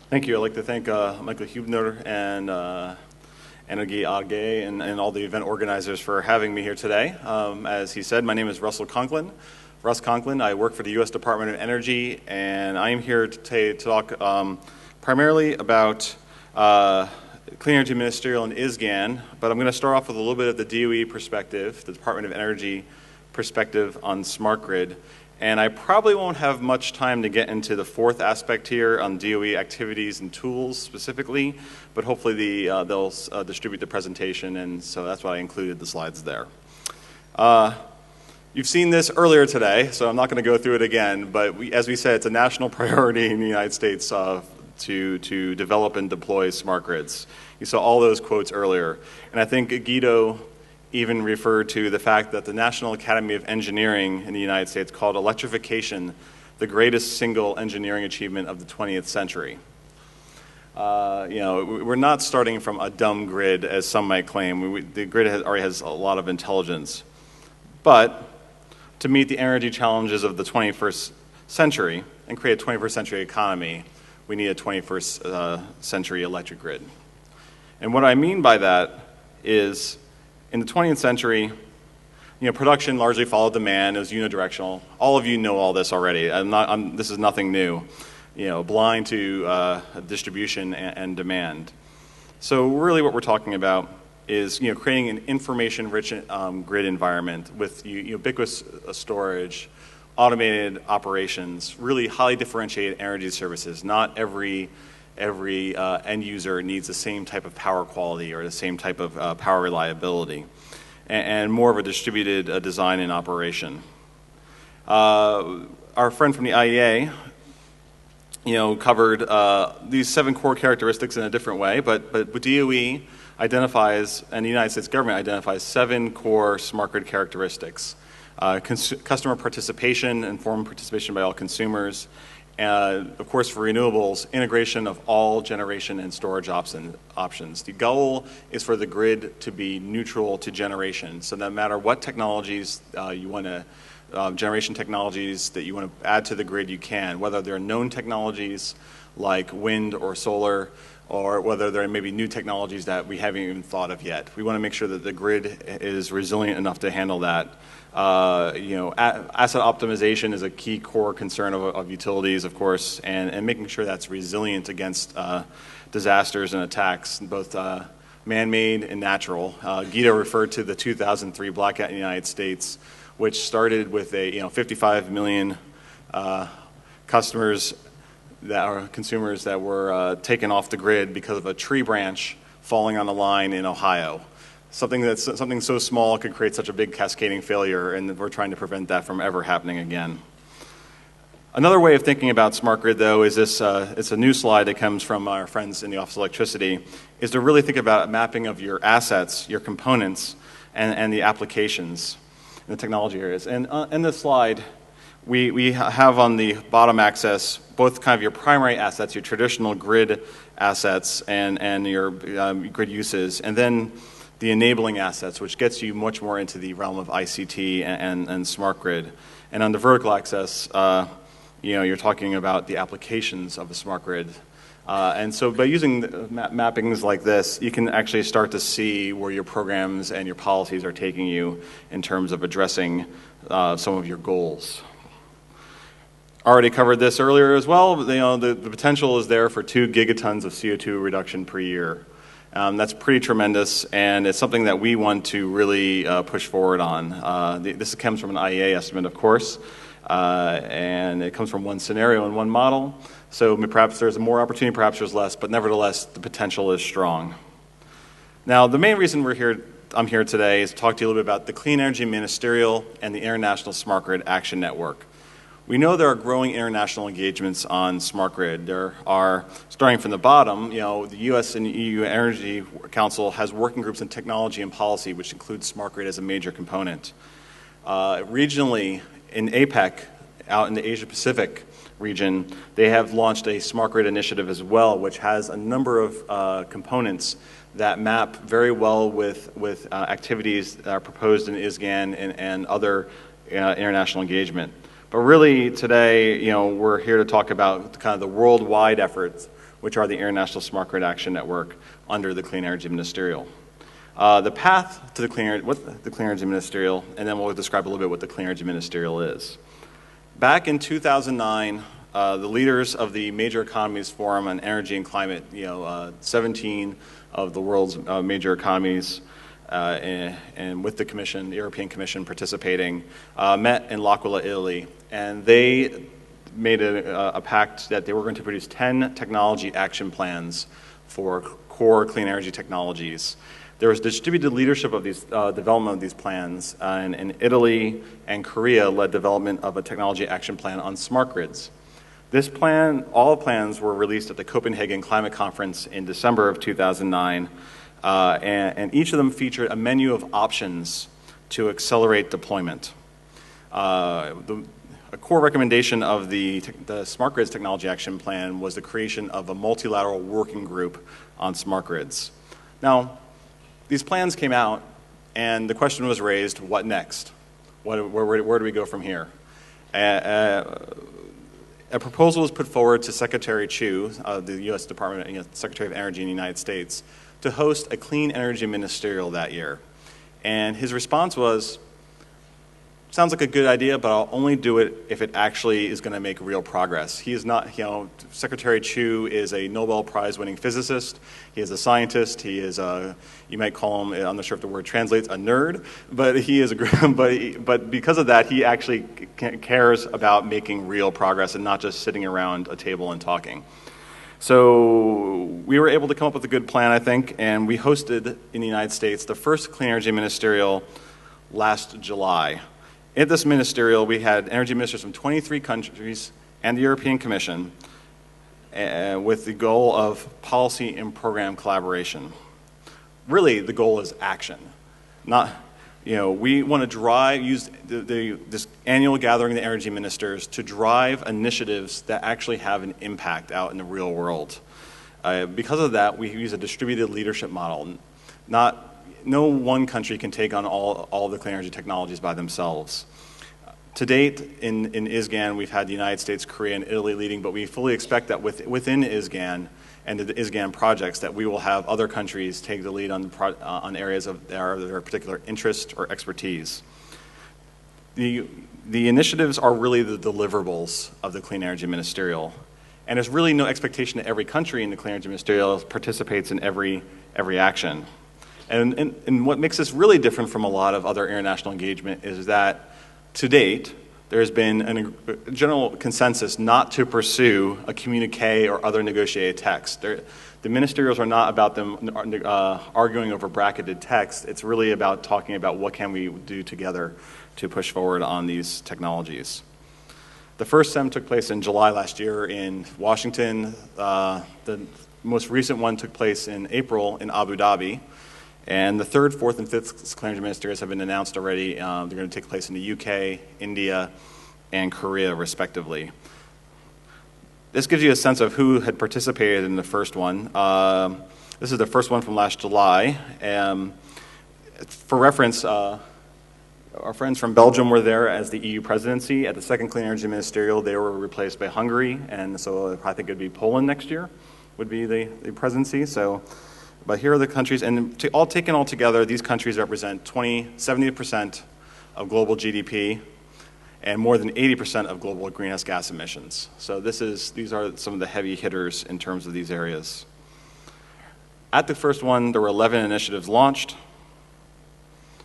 Thank you. I'd like to thank Michael Hubner and Enogi Age and all the event organizers for having me here today. As he said, my name is Russel Conklin. Russ Conklin. I work for the U.S. Department of Energy, and I am here to talk primarily about Clean Energy Ministerial and ISGAN, but I'm going to start off with a little bit of the DOE perspective, the Department of Energy perspective on smart grid. And I probably won't have much time to get into the fourth aspect here on DOE activities and tools specifically, but hopefully they'll distribute the presentation, and so that's why I included the slides there. You've seen this earlier today, so I'm not going to go through it again, but as we said, it's a national priority in the United States to develop and deploy smart grids. You saw all those quotes earlier, and I think Guido even referred to the fact that the National Academy of Engineering in the United States called electrification the greatest single engineering achievement of the 20th century. We're not starting from a dumb grid, as some might claim. The grid already has a lot of intelligence. But to meet the energy challenges of the 21st century and create a 21st century economy, we need a 21st century electric grid. And what I mean by that is, in the 20th century, production largely followed demand. It was unidirectional. All of you know all this already. This is nothing new. Blind to distribution and demand. So really, what we're talking about is creating an information-rich grid environment with ubiquitous storage, automated operations, really highly differentiated energy services. Not every end user needs the same type of power quality or the same type of power reliability, and more of a distributed design and operation. Our friend from the IEA, covered these 7 core characteristics in a different way, but DOE identifies, and the United States government identifies 7 core smart grid characteristics. Customer participation, informed participation by all consumers. Of course, for renewables, integration of all generation and storage options. The goal is for the grid to be neutral to generation, so no matter what technologies you want to, generation technologies that you want to add to the grid, you can, whether they're known technologies like wind or solar, or whether there may be new technologies that we haven't even thought of yet. We want to make sure that the grid is resilient enough to handle that. Asset optimization is a key core concern of utilities, of course, and making sure that's resilient against disasters and attacks, both man-made and natural. Guido referred to the 2003 blackout in the United States, which started with 55 million consumers that were taken off the grid because of a tree branch falling on a line in Ohio. Something so small could create such a big cascading failure, and we're trying to prevent that from ever happening again. Another way of thinking about smart grid, though, is this. It's a new slide that comes from our friends in the Office of Electricity, is to really think about mapping of your assets, your components, and the applications in the technology areas. And in this slide, we have on the bottom axis both kind of your primary assets, your traditional grid assets, and your grid uses, and then the enabling assets, which gets you much more into the realm of ICT and smart grid. And on the vertical axis, you're talking about the applications of a smart grid. And so by using mappings like this, you can actually start to see where your programs and your policies are taking you in terms of addressing some of your goals. Already covered this earlier as well. The potential is there for 2 gigatons of CO2 reduction per year. That's pretty tremendous, and it's something that we want to really push forward on. This comes from an IEA estimate, of course, and it comes from one scenario and one model. So perhaps there's more opportunity, perhaps there's less, but nevertheless, the potential is strong. Now, the main reason I'm here today is to talk to you a little bit about the Clean Energy Ministerial and the International Smart Grid Action Network. We know there are growing international engagements on smart grid. There are, starting from the bottom, the U.S. and EU Energy Council has working groups in technology and policy, which includes smart grid as a major component. Regionally, in APEC, out in the Asia-Pacific region, they have launched a smart grid initiative as well, which has a number of components that map very well with activities that are proposed in ISGAN and other international engagement. But really today, we're here to talk about kind of the worldwide efforts which are the International Smart Grid Action Network under the Clean Energy Ministerial. The path to what the Clean Energy Ministerial, and then we'll describe a little bit what the Clean Energy Ministerial is. Back in 2009, the leaders of the Major Economies Forum on Energy and Climate, 17 of the world's major economies, and with the Commission, the European Commission participating, met in L'Aquila, Italy, and they made a pact that they were going to produce 10 technology action plans for core clean energy technologies. There was distributed leadership of these development of these plans, and in Italy and Korea led development of a technology action plan on smart grids. This plan, all plans were released at the Copenhagen Climate Conference in December of 2009, and each of them featured a menu of options to accelerate deployment. A core recommendation of the Smart Grids Technology Action Plan was the creation of a multilateral working group on smart grids. Now, these plans came out, and the question was raised, what next? Where do we go from here? A proposal was put forward to Secretary Chu, the U.S. Secretary of Energy in the United States, to host a clean energy ministerial that year. And his response was, sounds like a good idea, but I'll only do it if it actually is going to make real progress. He is not, Secretary Chu is a Nobel Prize winning physicist. He is a scientist. He is you might call him, I'm not sure if the word translates, a nerd, but he is but because of that, he actually cares about making real progress and not just sitting around a table and talking. So we were able to come up with a good plan, I think, and we hosted in the United States the first Clean Energy Ministerial last July. At this ministerial, we had energy ministers from 23 countries and the European Commission with the goal of policy and program collaboration. Really, the goal is action. We want to use this annual gathering of the energy ministers to drive initiatives that actually have an impact out in the real world. Because of that, we use a distributed leadership model. No one country can take on all the clean energy technologies by themselves. To date, in ISGAN, we've had the United States, Korea, and Italy leading, but we fully expect that within ISGAN and the ISGAN projects that we will have other countries take the lead on areas of their particular interest or expertise. The initiatives are really the deliverables of the Clean Energy Ministerial, and there's really no expectation that every country in the Clean Energy Ministerial participates in every action. And what makes this really different from a lot of other international engagement is that, to date, there's been a general consensus not to pursue a communique or other negotiated text. The ministerials are not about them arguing over bracketed text. It's really about talking about what can we do together to push forward on these technologies. The first SEM took place in July last year in Washington. The most recent one took place in April in Abu Dhabi. And the third, fourth, and fifth Clean Energy Ministerials have been announced already. They're going to take place in the UK, India, and Korea, respectively. This gives you a sense of who had participated in the first one. This is the first one from last July. For reference, our friends from Belgium were there as the EU presidency. At the second Clean Energy Ministerial, they were replaced by Hungary, and so I think it would be Poland next year would be the presidency. But here are the countries, and taken all together, these countries represent 70% of global GDP and more than 80% of global greenhouse gas emissions. So these are some of the heavy hitters in terms of these areas. At the first one, there were 11 initiatives launched,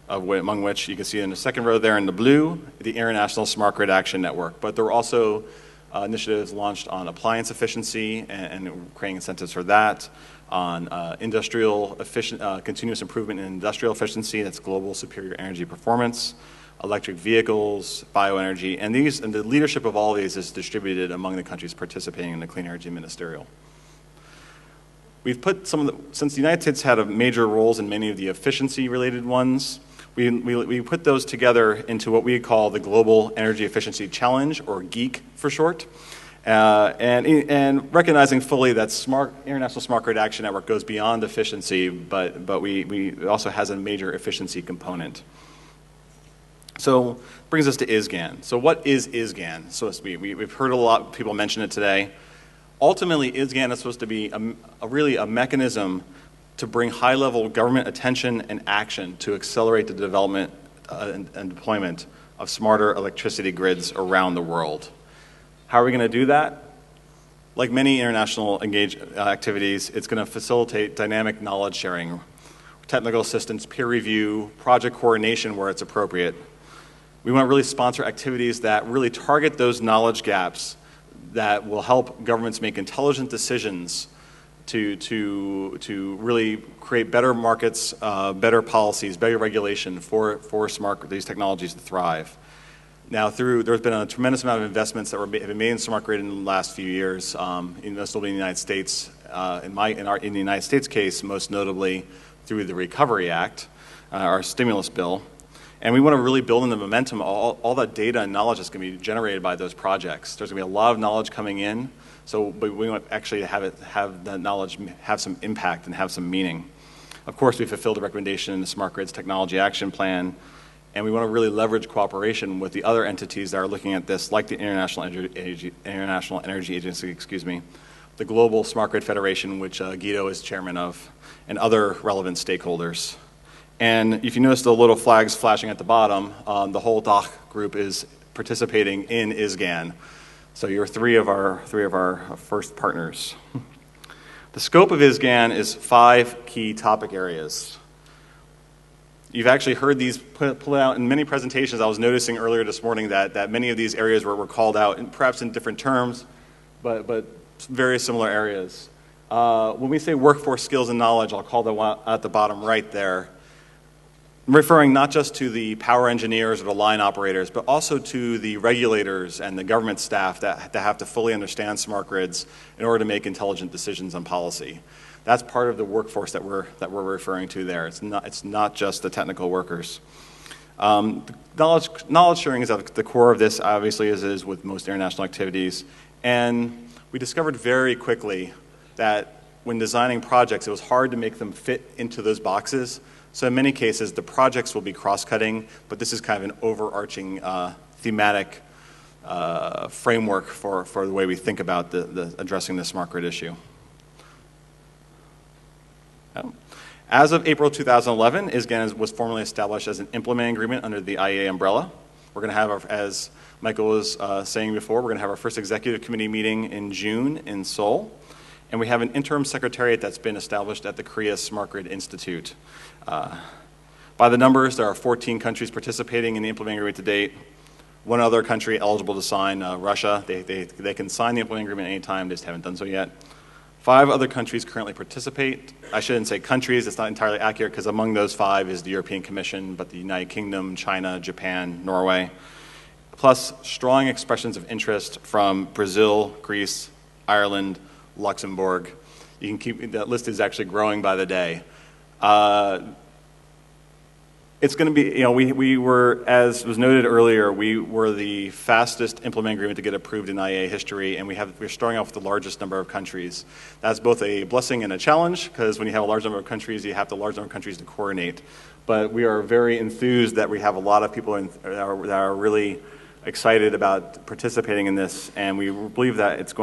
among which you can see in the second row there in the blue, the International Smart Grid Action Network. But there were also initiatives launched on appliance efficiency and creating incentives for that, on continuous improvement in industrial efficiency, that's global superior energy performance, electric vehicles, bioenergy, and the leadership of all of these is distributed among the countries participating in the Clean Energy Ministerial. We've put since the United States had major roles in many of the efficiency-related ones, we put those together into what we call the Global Energy Efficiency Challenge, or GEEC for short. And recognizing fully that International Smart Grid Action Network goes beyond efficiency, but we also has a major efficiency component. So brings us to ISGAN. So what is ISGAN, so to speak? We've heard a lot of people mention it today. Ultimately, ISGAN is supposed to be really a mechanism to bring high-level government attention and action to accelerate the development and deployment of smarter electricity grids around the world. How are we going to do that? Like many international activities, it's going to facilitate dynamic knowledge sharing, technical assistance, peer review, project coordination where it's appropriate. We want to really sponsor activities that really target those knowledge gaps that will help governments make intelligent decisions to really create better markets, better policies, better regulation for these technologies to thrive. Now, there's been a tremendous amount of investments that have been made in smart grid in the last few years, mostly in the United States. In the United States case, most notably through the Recovery Act, our stimulus bill. And we want to really build in the momentum, all that data and knowledge that's going to be generated by those projects. There's going to be a lot of knowledge coming in, but we want actually to have the knowledge have some impact and have some meaning. Of course, we fulfilled the recommendation in the Smart Grids Technology Action Plan, and we want to really leverage cooperation with the other entities that are looking at this, like the International Energy Agency, the Global Smart Grid Federation, which Guido is chairman of, and other relevant stakeholders. And if you notice the little flags flashing at the bottom, the whole DACH group is participating in ISGAN. So you're three of our first partners. The scope of ISGAN is 5 key topic areas. You've actually heard these put out in many presentations. I was noticing earlier this morning that many of these areas were called out, and perhaps in different terms, but very similar areas. When we say workforce skills and knowledge, I'll call them at the bottom right there. I'm referring not just to the power engineers or the line operators, but also to the regulators and the government staff that have to fully understand smart grids in order to make intelligent decisions on policy. That's part of the workforce that we're referring to there. It's not just the technical workers. Knowledge sharing is at the core of this, obviously, as it is with most international activities. And we discovered very quickly that when designing projects, it was hard to make them fit into those boxes. So in many cases, the projects will be cross-cutting, but this is kind of an overarching thematic framework for the way we think about addressing the smart grid issue. As of April 2011, ISGAN was formally established as an implementing agreement under the IEA umbrella. We're going to have, as Michael was saying before, we're going to have our first executive committee meeting in June in Seoul. And we have an interim secretariat that's been established at the Korea Smart Grid Institute. By the numbers, there are 14 countries participating in the implementing agreement to date. One other country eligible to sign, Russia. They can sign the implementing agreement anytime, they just haven't done so yet. 5 other countries currently participate. I shouldn't say countries, it's not entirely accurate because among those 5 is the European Commission, but the United Kingdom, China, Japan, Norway. Plus strong expressions of interest from Brazil, Greece, Ireland, Luxembourg. You can keep, that list is actually growing by the day. It's going to be, we were, as was noted earlier, we were the fastest implementing agreement to get approved in IEA history, and we're starting off with the largest number of countries. That's both a blessing and a challenge, because when you have a large number of countries, you have a large number of countries to coordinate. But we are very enthused that we have a lot of people that are really excited about participating in this, and we believe that it's going